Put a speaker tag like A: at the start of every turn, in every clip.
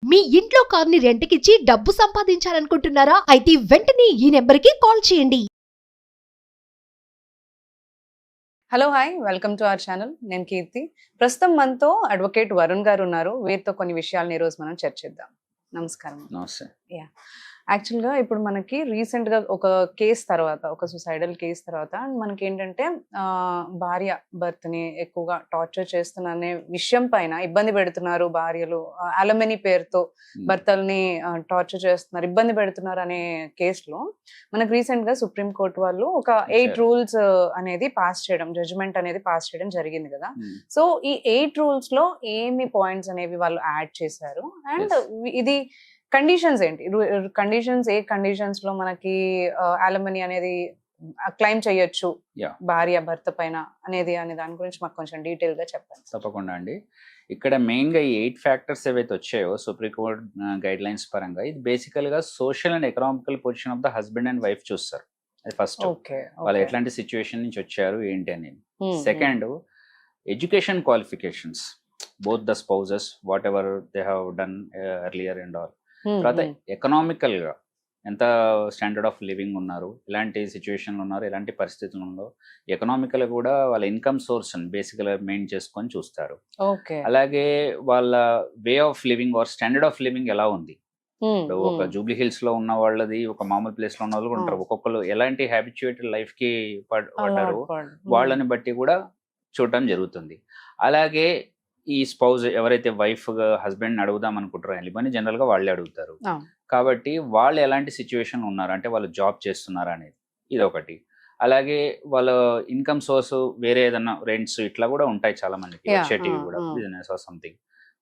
A: మీ ఇంట్లో కార్ని రెంట్కిచ్చి డబ్బు సంపాదించాలనుకుంటున్నారా? అయితే వెంటనే ఈ నెంబర్కి కాల్ చేయండి.
B: Hello hi welcome to our channel. నేను కీర్తి. ప్రస్తుతం మనతో అడ్వకేట్ వరుణ్ గారు ఉన్నారు. వీరితో కొన్ని విషయాలను ఈరోజు మనం చర్చిద్దాం. నమస్కారం.
C: నమస్తే.
B: యాక్చువల్గా ఇప్పుడు మనకి రీసెంట్గా ఒక కేసు తర్వాత, ఒక సుసైడల్ కేసు తర్వాత మనకి ఏంటంటే భార్య భర్తని ఎక్కువగా టార్చర్ చేస్తున్న విషయం పైన ఇబ్బంది పెడుతున్నారు భార్యలు, అలమని పేరుతో భర్తల్ని టార్చర్ చేస్తున్నారు, ఇబ్బంది పెడుతున్నారు అనే కేసులో మనకు రీసెంట్గా సుప్రీంకోర్టు వాళ్ళు ఒక 8 రూల్స్ అనేది పాస్ చేయడం, జడ్జిమెంట్ అనేది పాస్ చేయడం జరిగింది కదా. సో ఈ 8 రూల్స్ లో ఏమి పాయింట్స్ అనేవి వాళ్ళు యాడ్ చేశారు అండ్ ఇది కండిషన్స్ ఏంటి, కండిషన్స్ ఏ కండిషన్స్ లో మనకి అలమనీ అనేది క్లైమ్ చేయొచ్చు భార్య భర్త పైన అనేది అనే దాని గురించి మాకు కొంచెం డీటెయిల్ గా చెప్పండి.
C: తప్పకుండా అండి. ఇక్కడ మెయిన్ గా ఈ 8 ఫ్యాక్టర్స్ ఏవైతే వచ్చాయో సుప్రీం కోర్ట్ గైడ్ లైన్స్ పరంగా, ఇది బేసికల్ గా social and economical position of the husband and wife చూస్తారు. అది ఫస్ట్, వాళ్ళు ఎట్లాంటి సిచ్యువేషన్ నుంచి వచ్చారు ఏంటి అనేది. Second, education qualifications, both the spouses what ever they have done earlier and all. తర్వాత ఎకనామికల్ గా ఎంత స్టాండర్డ్ ఆఫ్ లివింగ్ ఉన్నారు, ఎలాంటి సిచ్యువేషన్లు ఉన్నారు, ఎలాంటి పరిస్థితులు ఉన్నారు, ఎకనామికల్ కూడా వాళ్ళ ఇన్కమ్ సోర్స్ బేసికల్ మెయిన్ చేసుకొని చూస్తారు. అలాగే వాళ్ళ way of living or standard of living ఎలా ఉంది. ఇప్పుడు ఒక జూబ్లీ హిల్స్ లో ఉన్న వాళ్ళది, ఒక మామూలు ప్లేస్ లో ఉన్న వాళ్ళు ఉంటారు. ఒక్కొక్కరు ఎలాంటి హ్యాబిచుయేటెడ్ లైఫ్ కి పడ్డారు, వాళ్ళని బట్టి కూడా చూడటం జరుగుతుంది. అలాగే ఈ స్పౌజ్ ఎవరైతే వైఫ్ హస్బెండ్ అడుగుదాం అనుకుంటారో ఎలిబని జనరల్ గా వాళ్ళే అడుగుతారు. కాబట్టి వాళ్ళు ఎలాంటి సిచ్యువేషన్ ఉన్నారు, అంటే వాళ్ళు జాబ్ చేస్తున్నారా అనేది ఇది ఒకటి. అలాగే వాళ్ళ ఇన్కమ్ సోర్స్ వేరే ఏదన్నా రెంట్స్ ఇట్లా కూడా ఉంటాయి చాలా మందికి, వచ్చేటివి కూడా బిజినెస్ ఆర్ సంథింగ్,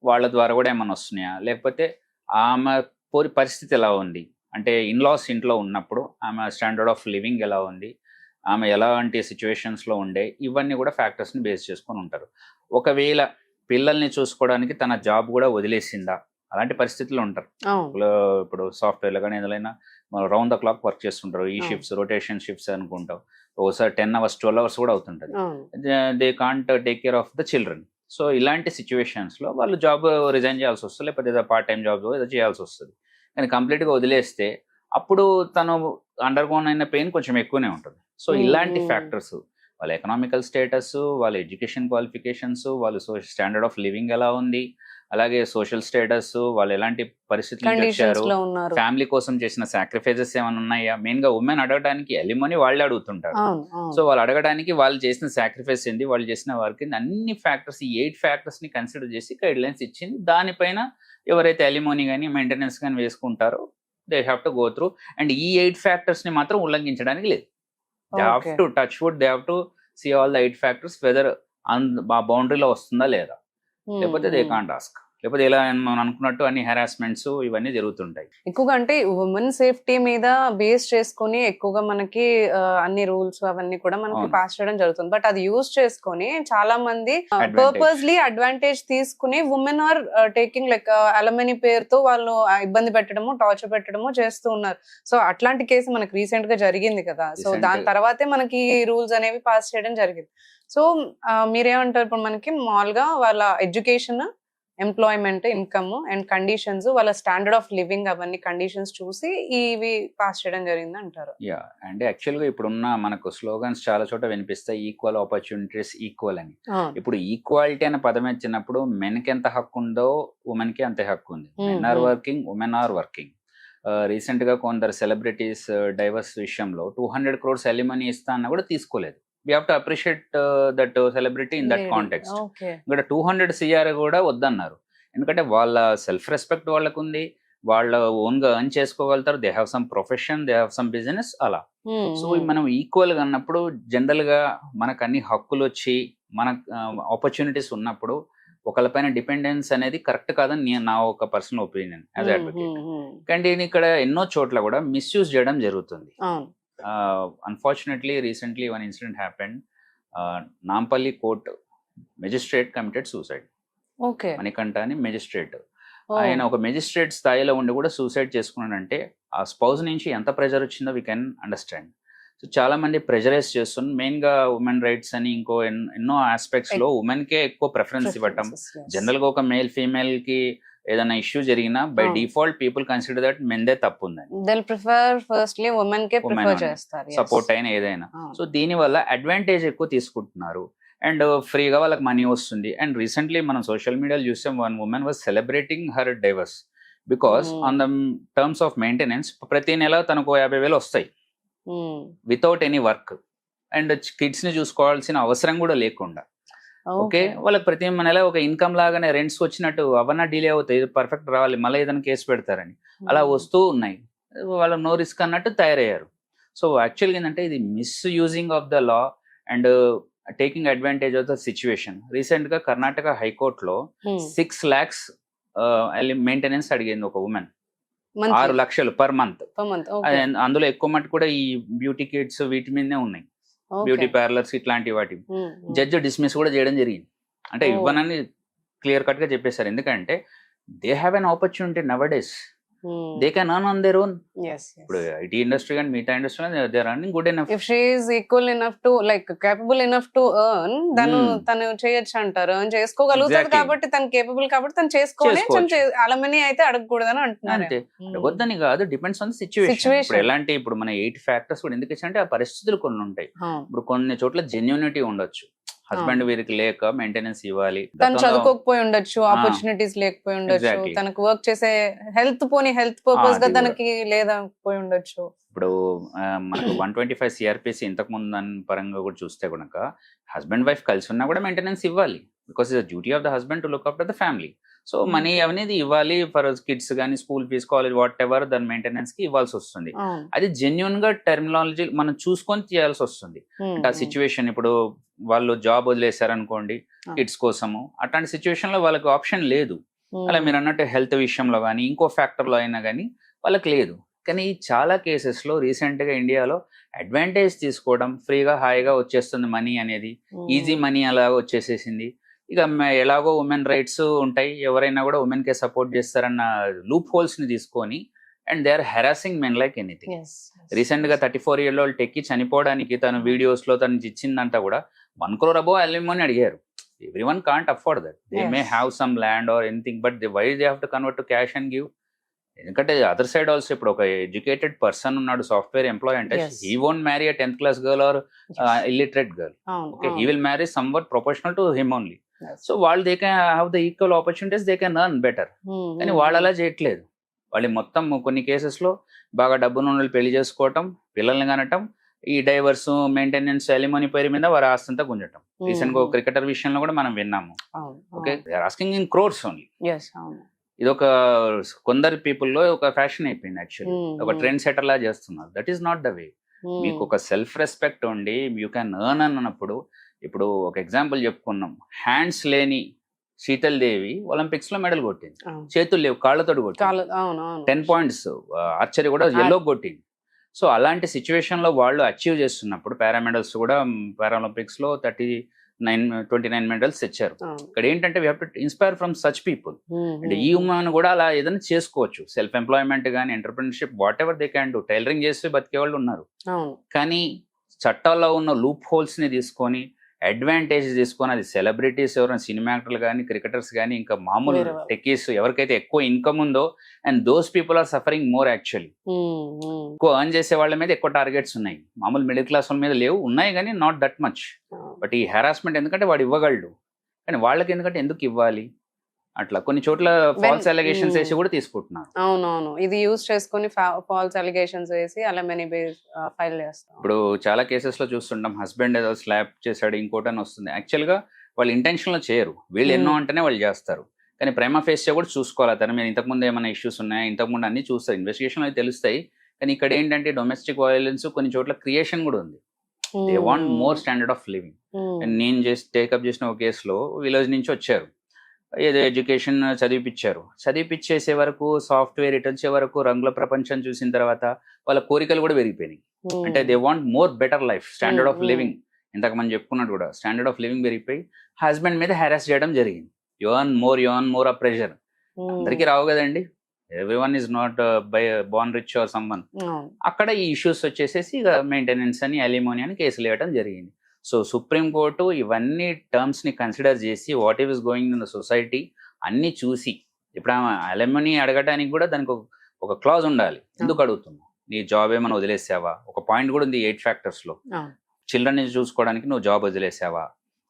C: వాళ్ళ ద్వారా కూడా ఏమైనా వస్తున్నాయా, లేకపోతే ఆమె పరిస్థితి ఎలా ఉంది, అంటే ఇన్లాస్ ఇంట్లో ఉన్నప్పుడు ఆమె స్టాండర్డ్ ఆఫ్ లివింగ్ ఎలా ఉంది, ఆమె ఎలాంటి సిచ్యువేషన్స్లో ఉండే, ఇవన్నీ కూడా ఫ్యాక్టర్స్ని బేస్ చేసుకొని ఉంటారు. ఒకవేళ పిల్లల్ని చూసుకోవడానికి తన జాబ్ కూడా వదిలేసిందా, అలాంటి పరిస్థితులు ఉంటారు. ఇప్పుడు సాఫ్ట్వేర్లో కానీ ఏదైనా రౌండ్ ద క్లాక్ వర్క్ చేస్తుంటారు, ఈ షిఫ్ట్స్ రొటేషన్ షిఫ్ట్స్ అనుకుంటాం, ఒకసారి 10 hours 12 hours కూడా అవుతుంటుంది. They can't take care of the children. So ఇలాంటి సిచ్యువేషన్స్లో వాళ్ళు జాబ్ రిజైన్ చేయాల్సి వస్తుంది, లేకపోతే ఏదో పార్ట్ టైం జాబ్ ఏదో చేయాల్సి వస్తుంది. కానీ కంప్లీట్గా వదిలేస్తే అప్పుడు తను అండర్గోన్ అయిన పెయిన్ కొంచెం ఎక్కువనే ఉంటుంది. సో ఇలాంటి ఫ్యాక్టర్స్, వాళ్ళ ఎకనామికల్ స్టేటస్, వాళ్ళ ఎడ్యుకేషన్ క్వాలిఫికేషన్స్, వాళ్ళు స్టాండర్డ్ ఆఫ్ లివింగ్ ఎలా ఉంది, అలాగే సోషల్ స్టేటస్, వాళ్ళు ఎలాంటి పరిస్థితులు వచ్చారు, ఫ్యామిలీ కోసం చేసిన సాక్రిఫైజెస్ ఏమైనా ఉన్నాయా. మెయిన్ గా ఉమెన్ అడగడానికి ఎలిమని వాళ్ళే అడుగుతుంటారు. సో వాళ్ళు అడగడానికి వాళ్ళు చేసిన సాక్రిఫైస్ ఏంది, వాళ్ళు చేసిన వర్క్ ఏంది, అన్ని ఫ్యాక్టర్స్, ఈ 8 ఫ్యాక్టర్స్ ని కన్సిడర్ చేసి గైడ్ లైన్స్ ఇచ్చింది. దానిపైన ఎవరైతే ఎలిమోనీ కానీ మెయింటెనెన్స్ కానీ వేసుకుంటారో they have to go through. And ఈ 8 ఫ్యాక్టర్స్ ని మాత్రం ఉల్లంఘించడానికి లేదు. They have to touch wood, they have to see all the 8 factors whether ఆ బౌండరీలో వస్తుందా లేదా, లేకపోతే దే కాంట్ ఆస్క్, లేకపోతే ఇలా మనం అనుకున్నట్టు అన్ని హెరాస్మెంట్స్ ఇవన్నీ జరుగుతుంటాయి.
B: ఎక్కువగా అంటే ఉమెన్ సేఫ్టీ మీద బేస్ చేసుకుని ఎక్కువగా మనకి అన్ని రూల్స్ అవన్నీ కూడా మనకి పాస్ చేయడం జరుగుతుంది. బట్ అది యూజ్ చేసుకొని చాలా మంది పర్పస్లీ అడ్వాంటేజ్ తీసుకుని ఉమెన్ ఆర్ టేకింగ్ లైక్ అలమనీ పేరుతో వాళ్ళు ఇబ్బంది పెట్టడము, టార్చర్ పెట్టడము చేస్తూ ఉన్నారు. సో అట్లాంటి కేసు మనకి రీసెంట్ గా జరిగింది కదా. సో దాని తర్వాతే మనకి రూల్స్ అనేవి పాస్ చేయడం జరిగింది. సో మీరేమంటారు, ఇప్పుడు మనకి మామూలుగా వాళ్ళ education, employment, income and conditions, వాళ్ళ స్టాండర్డ్ ఆఫ్ లివింగ్, అవన్నీ కండిషన్స్ చూసి ఇవి పాస్ చేయడం జరిగింది అంటారు.
C: అంటే యాక్చువల్గా ఇప్పుడున్న మనకు స్లోగన్స్ చాలా చోట వినిపిస్తాయి, ఈక్వల్ ఆపర్చునిటీస్ ఈక్వల్ అని. ఇప్పుడు ఈక్వాలిటీ అనే పదం వచ్చినప్పుడు మెన్ కి ఎంత హక్కు ఉందో ఉమెన్ కి అంతే హక్కు ఉంది. Men are working, women are working. Recent గా కొందరు సెలబ్రిటీస్ డైవర్స్ విషయంలో 200 crores ఎలిమనీ ఇస్తా అన్న కూడా తీసుకోలేదు. We have to appreciate that celebrity in that context. ఇక్కడ 200 CR కూడా వద్దన్నారు. ఎందుకంటే వాళ్ళ సెల్ఫ్ రెస్పెక్ట్ వాళ్ళకు ఉంది, వాళ్ళ ఓన్ గా ఎర్న్ చేసుకోగలుగుతారు, they have some profession, they have some business అలా. సో మనం ఈక్వల్ గా అన్నప్పుడు జనరల్ గా మనకు అన్ని హక్కులు వచ్చి మన ఆపర్చునిటీస్ ఉన్నప్పుడు ఒకళ్ళపైన డిపెండెన్స్ అనేది కరెక్ట్ కాదని నా ఒక పర్సనల్ ఒపీనియన్ యాజ్ అడ్వకేట్. కానీ ఇక్కడ ఎన్నో చోట్ల కూడా మిస్యూజ్ చేయడం జరుగుతుంది. Unfortunately, recently one incident happened. Nampalli court magistrate committed suicide. Manikanta ani magistrate. ఆయన ఒక మెజిస్ట్రేట్ స్థాయిలో ఉండి కూడా సూసైడ్ చేసుకున్నాడంటే ఆ స్పౌజ్ నుంచి ఎంత ప్రెజర్ వచ్చిందో వీ కెన్ అండర్స్టాండ్. సో చాలా మంది ప్రెజరైజ్ చేస్తున్నారు, మెయిన్ గా ఉమెన్ రైట్స్ అని ఇంకో ఎన్నో ఆస్పెక్ట్స్ లో ఉమెన్ కే ఎక్కువ ప్రిఫరెన్స్ ఇవ్వటం. జనరల్ గా ఒక మేల్ ఫీమేల్ కి ఏదైనా ఇష్యూ జరిగినా బై
B: అవును.
C: డిఫాల్ట్ పీపుల్ కన్సిడర్ దట్ మెన్దే తప్పు ఉందని,
B: దిల్ ప్రిఫర్ ఫస్ట్లీ ఉమెన్ కే
C: Women
B: ప్రిఫర్
C: only.
B: చేస్తారు. Yes.
C: సపోర్ట్ అయినా ఏదైనా.
B: అవును.
C: సో దీనివల్ల అడ్వాంటేజ్ ఎక్కువ తీసుకుంటున్నారు అండ్ ఫ్రీగా వాళ్ళకి మనీ వస్తుంది. అండ్ రీసెంట్లీ మనం సోషల్ మీడియాలో చూసాం, one women was celebrating her divorce because on the terms of maintenance ప్రతి నెల తనకు 50,000 వస్తాయి without any work and kids ని చూసుకోవాల్సిన అవసరం కూడా లేకుండా. ఓకే, వాళ్ళకి ప్రతి నెల ఒక ఇన్కమ్ లాగానే రెంట్స్ వచ్చినట్టు అవన్నా డిలే అవుతాయి, పర్ఫెక్ట్ రావాలి, మళ్ళీ ఏదైనా కేసు పెడతారని అలా వస్తూ ఉన్నాయి. వాళ్ళు నో రిస్క్ అన్నట్టు తయారయ్యారు. సో యాక్చువల్గా ఏంటంటే ఇది misusing of the law and taking advantage of the situation. Recent గా కర్ణాటక హైకోర్టులో 6 lakhs మెయింటెనెన్స్ అడిగింది ఒక ఉమెన్, 6 లక్షలు పర్ మంత్. అందులో ఎక్కువ మట్టు కూడా ఈ బ్యూటీ కిట్స్ వీటి మీదనే ఉన్నాయి, బ్యూటీ పార్లర్స్ ఇట్లాంటి వాటి. జడ్జి డిస్మిస్ కూడా చేయడం జరిగింది, అంటే ఇవ్వనని క్లియర్ కట్ గా చెప్పేశారు. ఎందుకంటే they have an opportunity nowadays, they can earn on their own. ఇప్పుడు ఐటీ ఇండస్ట్రీ కానీ మిగతా industry they are earning good enough.
B: If she is equal enough to like capable enough to earn, తను చేయొచ్చు అంటారు, earn చేసుకోగలుగుతారు
C: Exactly.
B: కాబట్టి తను capable కాబట్టి తను చేసుకోవచ్చు. అలమని అయితే అడగకూడదని అంటున్నారు.
C: అంతే, వద్దని కాదు, డిపెండ్స్ ఆన్ సిచ్యువేషన్. ఇప్పుడు ఎలాంటి, ఇప్పుడు మన 8 ఫ్యాక్టర్స్ కూడా ఎందుకు ఇచ్చారంటే ఆ పరిస్థితులు కొన్ని ఉంటాయి. ఇప్పుడు కొన్ని చోట్ల జెన్యూనిటీ ఉండొచ్చు, హస్బెండ్ వీరికి లేక మెయింటెనెన్స్ ఇవ్వాలి,
B: తను చదువుకోకపోయి ఉండొచ్చు, ఆపర్చునిటీస్ లేకపోయి ఉండొచ్చు,
C: Exactly.
B: తనకు వర్క్ చేసే హెల్త్ పర్పస్ గా
C: అది
B: తనకి లేదా పోయి ఉండొచ్చు.
C: ఇప్పుడు మనకు 125 CRPC ఇంతకు ముందు దాని పరంగా కూడా చూస్తే కనుక హస్బెండ్ వైఫ్ కలిసి ఉన్నా కూడా మెయింటెనెన్స్ ఇవ్వాలి, because is the duty of the husband to look after the family. So money అనేది ఇవ్వాలి ఫర్ కిడ్స్ కానీ school fees, college, whatever దాని మెయింటెనెన్స్ కి ఇవ్వాల్సి వస్తుంది. అది జెన్యున్ గా టెర్మినాలజీ మనం చూసుకొని చేయాల్సి వస్తుంది. అంటే ఆ సిచ్యువేషన్, ఇప్పుడు వాళ్ళు జాబ్ వదిలేశారు అనుకోండి కిడ్స్ కోసము, అట్లాంటి సిచ్యువేషన్ లో వాళ్ళకి ఆప్షన్ లేదు. అలా మీరు అన్నట్టు హెల్త్ విషయంలో కానీ ఇంకో ఫ్యాక్టర్ లో అయినా కానీ వాళ్ళకి లేదు. కానీ చాలా కేసెస్ లో రీసెంట్ గా ఇండియాలో అడ్వాంటేజ్ తీసుకోవడం, ఫ్రీగా హాయిగా వచ్చేస్తుంది మనీ అనేది, ఈజీ మనీ అలా వచ్చేసేసింది. ఇక ఎలాగో ఉమెన్ రైట్స్ ఉంటాయి, ఎవరైనా కూడా ఉమెన్ కే సపోర్ట్ చేస్తారన్న లూప్ హోల్స్ ని తీసుకొని and they are harassing men like anything. Recent గా 34 year old టెక్కి చనిపోవడానికి తన వీడియోస్ లో తను ఇచ్చిందంతా కూడా 1 crore above alimony అడిగారు. Everyone can't afford that. They may have some land or anything, but why they have to convert to cash and give? ఎందుకంటే other side also ఇప్పుడు ఒక ఎడ్యుకేటెడ్ పర్సన్ ఉన్నాడు, సాఫ్ట్వేర్ ఎంప్లాయ్ అంటే he won't marry a 10th class girl or illiterate girl. Okay, he will marry somewhat proportional to him only. So వాళ్ళు they can have the equal opportunities, they can earn better. కానీ వాళ్ళు అలా చేయట్లేదు. వాళ్ళు మొత్తం కొన్ని cases లో బాగా డబ్బున్న వాళ్ళు పెళ్లి చేసుకోవటం, పిల్లల్ని కనటం, ఈ డైవర్స్, మెయింటెనెన్స్, అలిమోనీ పేరు మీద వారి ఆస్తంతా గుంజటం. రీసెంట్ గా ఒక క్రికెటర్ విషయంలో కూడా మనం విన్నాము. Okay, they are asking in crores only. ఇది ఒక కొందరు పీపుల్ లో ఒక ఫ్యాషన్ అయిపోయింది, యాక్చువల్లీ ఒక ట్రెండ్ సెటర్ లా చేస్తున్నారు. That is not the way. మీకు ఒక సెల్ఫ్ రెస్పెక్ట్ ఉండి యూ క్యాన్ ఎర్న్ అన్నప్పుడు, ఇప్పుడు ఒక ఎగ్జాంపుల్ చెప్పుకున్నాం, హ్యాండ్స్ లేని శీతల్ దేవి ఒలింపిక్స్ లో మెడల్ కొట్టింది, చేతులు లేవు కాళ్ళతో కొట్టింది, 10 points. ఆర్చరీ కూడా ఎల్లో కొట్టింది. సో అలాంటి సిచ్యువేషన్ లో వాళ్ళు అచీవ్ చేస్తున్నప్పుడు పారామెడల్స్ కూడా పారాలింపిక్స్ లో 29 మెడల్స్ తెచ్చారు. ఇక్కడ ఏంటంటే we have to inspire from such people. అంటే ఈ ఉమెన్ కూడా అలా ఏదైనా చేసుకోవచ్చు, సెల్ఫ్ ఎంప్లాయ్మెంట్ కానీ entrepreneurship, what ever they can do. Tailoring చేసి బతికే వాళ్ళు ఉన్నారు. కానీ చట్టాల్లో ఉన్న లూప్ హోల్స్ ని తీసుకొని అడ్వాంటేజ్ తీసుకొని, అది సెలబ్రిటీస్ ఎవరైనా సినిమా యాక్టర్లు కానీ క్రికెటర్స్ కానీ ఇంకా మామూలు టెక్కీస్ ఎవరికైతే ఎక్కువ ఇన్కమ్ ఉందో, and those people are suffering more. Actually ఎక్కువ ఎర్న్ చేసే వాళ్ళ మీద ఎక్కువ టార్గెట్స్ ఉన్నాయి, మామూలు మిడిల్ క్లాస్ వాళ్ళ మీద లేవు, ఉన్నాయి కానీ నాట్ దట్ మచ్. బట్ ఈ హెరాస్మెంట్ ఎందుకంటే వాడు ఇవ్వగలడు, కానీ వాళ్ళకి ఎందుకంటే ఎందుకు ఇవ్వాలి, అట్లా కొన్ని చోట్ల ఫాల్స్ అలిగేషన్స్ వేసి కూడా తీసుకుంటున్నారు.
B: అవునవును, ఇది యూజ్ చేసుకుని ఫాల్స్ అలిగేషన్స్ వేసి అలా మెనీ ఫైల్ చేస్తాం.
C: ఇప్పుడు చాలా కేసెస్ లో చూస్తుంటాం, హస్బెండ్ ఏదో స్లాప్ చేశాడు ఇంకోటి అని వస్తుంది. యాక్చువల్ గా వాళ్ళు ఇంటెన్షన్ లో చేయరు, వీళ్ళు ఎన్నో అంటేనే వాళ్ళు చేస్తారు. కానీ ప్రైమా ఫేస్ కూడా చూసుకోవాలి, తన మీద ఇంతకుముందు ఏమైనా ఇష్యూస్ ఉన్నాయా, ఇంతకుముందు అన్ని చూస్తారు, ఇన్వెస్టిగేషన్ అయితే తెలుస్తాయి. కానీ ఇక్కడ ఏంటంటే డొమెస్టిక్ వైలెన్స్ కొన్ని చోట్ల క్రియేషన్ కూడా ఉంది. They want more standard of living. నేను టేకప్ చేసిన ఒక కేసులో విలేజ్ నుంచి వచ్చారు, ఏదో ఎడ్యుకేషన్ చదివిపించేసే వరకు, సాఫ్ట్వేర్ ఇటు వచ్చే వరకు, రంగుల ప్రపంచం చూసిన తర్వాత వాళ్ళ కోరికలు కూడా పెరిగిపోయినాయి. అంటే they want more better life, standard of living. ఇంతకు మనం చెప్పుకున్నట్టు కూడా స్టాండర్డ్ ఆఫ్ లివింగ్ పెరిగిపోయి హస్బెండ్ మీద హెరాస్ చేయడం జరిగింది. యు ఎర్న్ మోర్ ఆ ప్రెషర్. అందరికీ రావు కదండి, everyone is not born rich or someone. అక్కడ ఈ ఇష్యూస్ వచ్చేసేసి ఇక మెయింటెనెన్స్ అని, అలిమోనీ అని కేసులు వేయడం జరిగింది. సో సుప్రీం కోర్టు ఇవన్నీ టర్మ్స్ ని కన్సిడర్ చేసి what is going in the society అన్ని చూసి ఇప్పుడు ఆమె అలెమనీ అడగడానికి కూడా దానికి ఒక క్లాజ్ ఉండాలి. ఎందుకు అడుగుతున్నావు, నీ జాబ్ ఏమైనా వదిలేసావా, ఒక పాయింట్ కూడా ఉంది 8 factors లో. చిల్డ్రన్ చూసుకోవడానికి నువ్వు జాబ్ వదిలేసావా,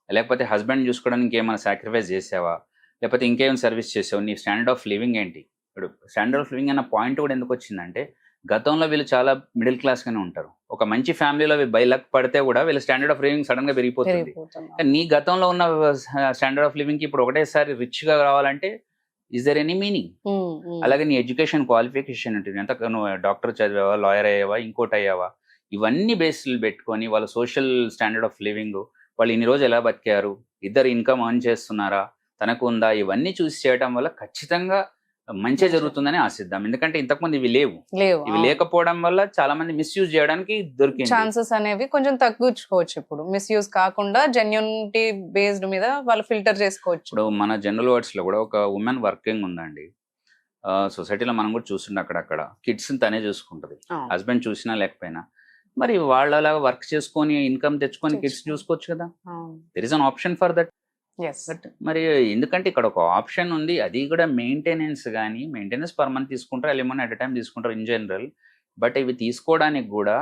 C: లేకపోతే హస్బెండ్ చూసుకోవడానికి ఏమైనా సాక్రిఫైస్ చేసావా, లేకపోతే ఇంకేమైనా సర్వీస్ చేసావు, నీ స్టాండర్డ్ ఆఫ్ లివింగ్ ఏంటి. ఇప్పుడు స్టాండర్డ్ ఆఫ్ లివింగ్ అన్న పాయింట్ కూడా ఎందుకు వచ్చిందంటే, గతంలో వీళ్ళు చాలా మిడిల్ క్లాస్గానే ఉంటారు. ఒక మంచి ఫ్యామిలీలో బై లక్ పడితే కూడా వీళ్ళ స్టాండర్డ్ ఆఫ్ లివింగ్ సడన్ గా పెరిగిపోతుంది. కానీ నీ గతంలో ఉన్న స్టాండర్డ్ ఆఫ్ లివింగ్ కి ఇప్పుడు ఒకటేసారి రిచ్ గా రావాలంటే ఇస్ దర్ ఎనీ మీనింగ్? అలాగే నీ ఎడ్యుకేషన్ క్వాలిఫికేషన్ ఉంటుంది, ఎంత నువ్వు డాక్టర్ చదివావా, లాయర్ అయ్యావా, ఇంకోటి అయ్యావా, ఇవన్నీ బేస్లు పెట్టుకొని వాళ్ళ సోషల్ స్టాండర్డ్ ఆఫ్ లివింగ్, వాళ్ళు ఇన్ని రోజు ఎలా బతికారు, ఇద్దరు ఇన్కమ్ ఎర్న్ చేస్తున్నారా, తనకు ఉందా, ఇవన్నీ చూసి చేయడం వల్ల ఖచ్చితంగా మంచి జరుగుతుందని ఆశిద్దాం. ఎందుకంటే ఇంతకుముందు ఇవి లేవు, ఇవి లేకపోవడం వల్ల చాలా మంది మిస్యూజ్ చేయడానికి దొరికింది.
B: ఛాన్సెస్ అనేవి కొంచెం తగ్గించుకోవచ్చు. ఇప్పుడు మిస్యూజ్ కాకుండా జెన్యూనిటీ బేస్డ్ మీద వాళ్ళు ఫిల్టర్ చేసుకోవచ్చు.
C: ఇప్పుడు మన జనరల్ వర్డ్స్ లో కూడా ఒక ఉమెన్ వర్కింగ్ ఉందండి, సొసైటీలో మనం కూడా చూస్తుండే అక్కడక్కడ కిడ్స్ తనే చూసుకుంటది, హస్బెండ్ చూసినా లేకపోయినా. మరి వాళ్ళలాగా వర్క్ చేసుకొని ఇన్కమ్ తెచ్చుకొని కిడ్స్ చూసుకోవచ్చు కదా. There is an option for that. But మరి ఎందుకంటే ఇక్కడ ఒక ఆప్షన్ ఉంది, అది కూడా మెయింటెనెన్స్. కానీ మెయింటెనెన్స్ పర్ మంత్ తీసుకుంటారు, అలిమనీ అట్ ఎ టైం తీసుకుంటారు ఇన్ జనరల్. బట్ ఇవి తీసుకోవడానికి కూడా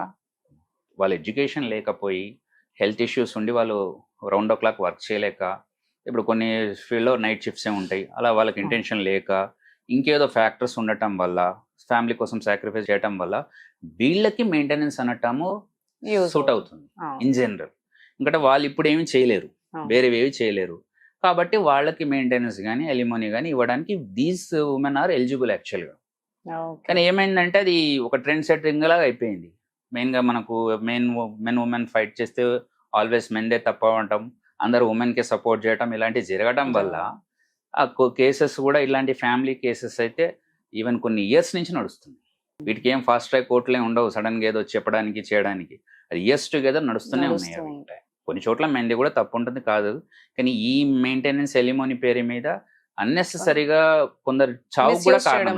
C: వాళ్ళ ఎడ్యుకేషన్ లేకపోయి, హెల్త్ ఇష్యూస్ ఉండి వాళ్ళు రౌండ్ ద క్లాక్ వర్క్ చేయలేక, ఇప్పుడు కొన్ని ఫీల్డ్లో నైట్ షిఫ్ట్సే ఉంటాయి, అలా వాళ్ళకి ఇంటెన్షన్ లేక, ఇంకేదో ఫ్యాక్టర్స్ ఉండటం వల్ల, ఫ్యామిలీ కోసం సాక్రిఫైస్ చేయటం వల్ల వీళ్ళకి మెయింటెనెన్స్ అనటము సూట్ అవుతుంది ఇన్ జనరల్. ఎందుకంటే వాళ్ళు ఇప్పుడు ఏమి చేయలేరు, వేరేవేవి చేయలేరు, కాబట్టి వాళ్ళకి మెయింటెనెన్స్ కానీ అలిమనీ కానీ ఇవ్వడానికి దీస్ ఉమెన్ ఆర్ ఎలిజిబుల్ యాక్చువల్గా. కానీ ఏమైందంటే అది ఒక ట్రెండ్ సెట్టింగ్ లాగా అయిపోయింది. మెయిన్గా మనకు మెన్ ఉమెన్ ఫైట్ చేస్తే ఆల్వేస్ మెన్దే తప్ప ఉండటం, అందరు ఉమెన్కే సపోర్ట్ చేయటం, ఇలాంటివి జరగడం వల్ల ఆ కేసెస్ కూడా ఇలాంటి ఫ్యామిలీ కేసెస్ అయితే ఈవెన్ కొన్ని ఇయర్స్ నుంచి నడుస్తుంది. వీటికి ఏం ఫాస్ట్ ట్రాక్ కోర్టులే ఉండవు సడన్గా ఏదో చెప్పడానికి చేయడానికి, అది ఇయర్స్ టుగెదర్ నడుస్తూనే ఉన్నాయి. కొన్ని చోట్ల మెయింది కూడా తప్పు ఉంటుంది కాదు, కానీ ఈ మెయింటెనెన్స్ ఎలిమోనీ పేరు మీద అన్నెసెసరీగా కొందరు చావు కూడా కారణం.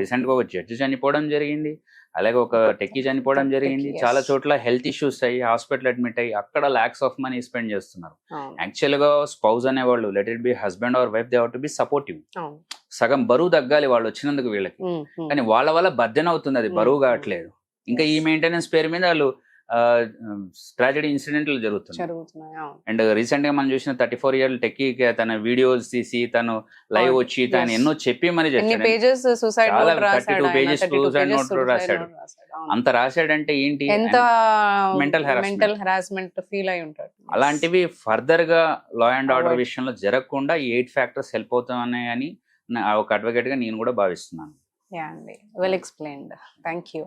C: రీసెంట్ గా ఒక జడ్జి చనిపోవడం జరిగింది, అలాగే ఒక టెక్కీ చనిపోవడం జరిగింది. చాలా చోట్ల హెల్త్ ఇష్యూస్ అయ్యి హాస్పిటల్ అడ్మిట్ అయ్యి అక్కడ లాక్స్ ఆఫ్ మనీ స్పెండ్ చేస్తున్నారు. యాక్చువల్ గా స్పౌజ్ అనేవాళ్ళు, let it be husband or wife, they have to be supportive. సగం బరువు తగ్గాలి వాళ్ళు వచ్చినందుకు వీళ్ళకి, కానీ వాళ్ళ వల్ల బర్డెన్ అవుతుంది, అది బరువు కావట్లేదు. ఇంకా ఈ మెయింటెనెన్స్ పేరు మీద వాళ్ళు ట్రాజడీ ఇన్సిడెంట్లు జరుగుతున్నాయి. అండ్ రీసెంట్ గా మనం చూసిన 34 year టెక్కీ తన వీడియోస్ తీసి తను లైవ్ వచ్చి తను ఎన్నో చెప్పి మరి రాశాడు. అంత రాశాడంటే ఏంటి, మెంటల్ హెరాస్మెంట్ ఫీల్ అయి ఉంటాడు. అలాంటివి ఫర్దర్ గా లా అండ్ ఆర్డర్ విషయంలో జరగకుండా 8 factors హెల్ప్ అవుతాయని ఒక అడ్వకేట్ గా నేను కూడా భావిస్తున్నాను.
B: Well explained, thank you.